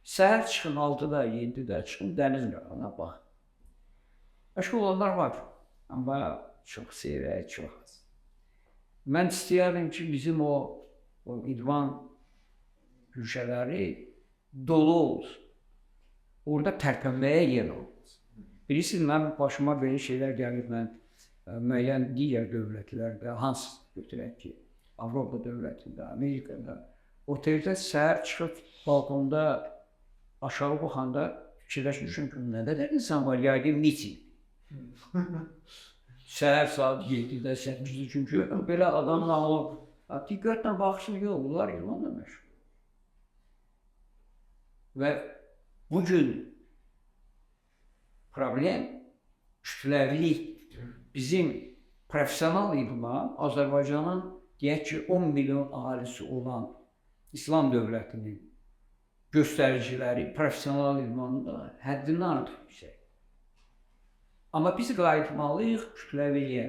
Səhər çıxın 6-da, 7-də çıxın dəniz qırağına bax. Başqa olanlar var, amma çox seyrək, çox az. Mən istəyərdim ki, bizim o idman güşələri dolu olsun. Orada tərpənməyə yer olsun. Bilirsiniz, mənim başıma belə şeylər gəlir, mən müəyyən digər dövlətlərdə, hansı götürək ki, Avropa dövlətində, Amerikada, oteldə səhər çıxıb balkonda aşağı baxanda fikirləşmişim ki, nə qədər insan var, yəqin miting. Səhər saat 7-də, 8-də, çünki belə adamla o diqqətlə baxışın yox, bunlar imanla məşğul. Və bugün problem kütləvilik. Bizim profesional idman Azərbaycanın deyək ki 10 milyon ahalisi olan İslam dövlətinin göstəriciləri profesional idmanında həddindən artıq yüksək. Amma biz qayıtmalıyıq kütləviyə.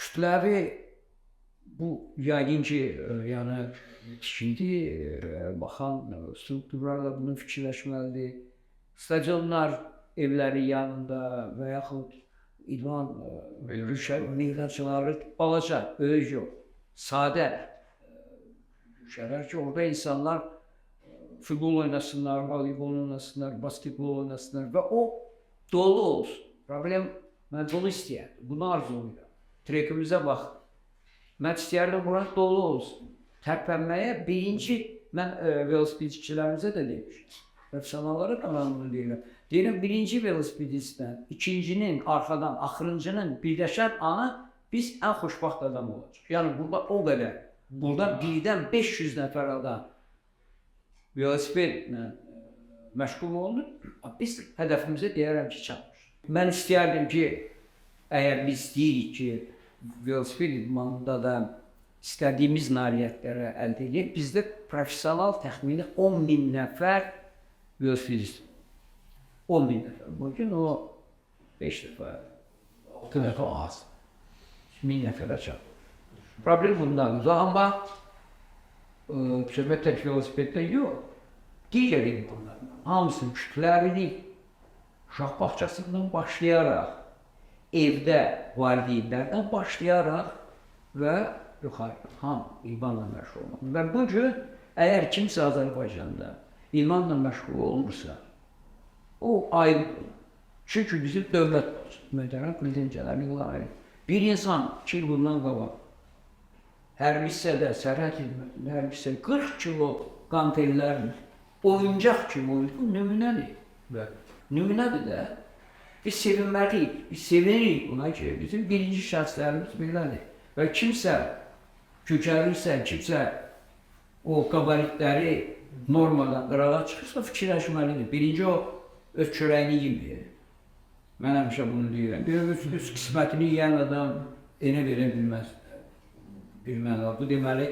Kütləvi bu yəqin ki, yəni tikinti baxan strukturlarla bunu fikirləşməlidir. Stadionlar evləri yanında və yaxud idman meydançaları balaca, böyük yox, sadə şeylər ki, orada insanlar futbol oynasınlar, voleybol oynasınlar, basketbol oynasınlar və o dolu olsun. Problem, mən dolu istəyərdim, bunu arzulayıram. Trekimizə bax, mən istəyərdim, buranı dolu olsun. Tərpənməyə birinci, mən velosipedçilərimizə də demişim. Profesionallara da mən bunu deyirəm. Deyirəm, birinci velosipedistdən, ikincinin, arxadan, axırıncının birləşən anı biz ən xoşbaxt adam olacaq. Yəni, burada o qədər, burada birdən 500 nəfər adam velosipedlə məşğul olunur, biz hədəfimizə deyərəm ki, çatmış. Mən istəyərdim ki, əgər biz deyirik ki, velosiped idmanında da istədiyimiz nailiyyətləri əldə edib, bizdə profesional təxmini 10.000 nəfər velosipedist. 10.000 nəfər. Bugün o 5 dəfə, 6 dəfə az. 1000 nəfərə çatır. Problem bundan. Amma söhbət tək velosipeddə yox. Digər idmanlar. Hamısının kütləvilik, uşaq bağçasından başlayaraq, evdə valideynlərdən başlayaraq və yuxarı, idmanla məşğul olmaq. Və bugün, əgər kimsə Azərbaycanda idmanla məşğul olmursa, o ayrıdır. Çünki bizim dövlət müdərən prezidentçilərini var. Bir insan 2 il bundan qabaq hərbi hissədə, sərhəd hizmətində hərbi hissədə 40 kilo qantellərlə oyuncaq kimi oyuncu nümunədir. Nümunədir də. Biz sevinməliyik, biz sevinirik buna ki, bizim birinci şəxslərimiz belədir. Və kimsə kökəlirsə, kimsə o qabaritləri normadan qırağa çıxırsa fikirləşməlidir. Birinci o öz çörəyini yemir. Mən həmişə bunu deyirəm. Bir öz qismətini yiyən adam enə verə bilməz. Bilməli, bu deməli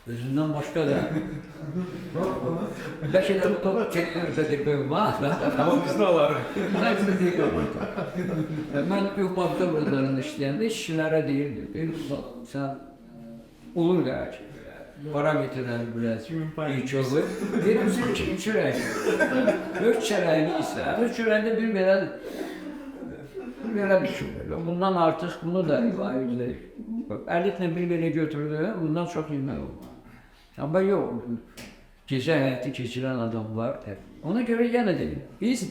özündən başqa da. Bəlkə də bu çəklərdə deyil, var. Amma biz nə olarıq? Mən yox bankda buralarında işləyəndə işçilərə deyirdim. Sən olur da ki, parametrləri biraz ilk olur. Deyirəm, sən kimin çörəyi? Öz çörəyini isə, öz çörəyində bir belədir. Bir belə bir şey. Bundan artıq bunu da ayrıdır. Əliflə bir belə götürdü, bundan çox yemək olmalı. Amma yox, gecə həyatı keçirən adamlar, ona görə yenə deyim, biz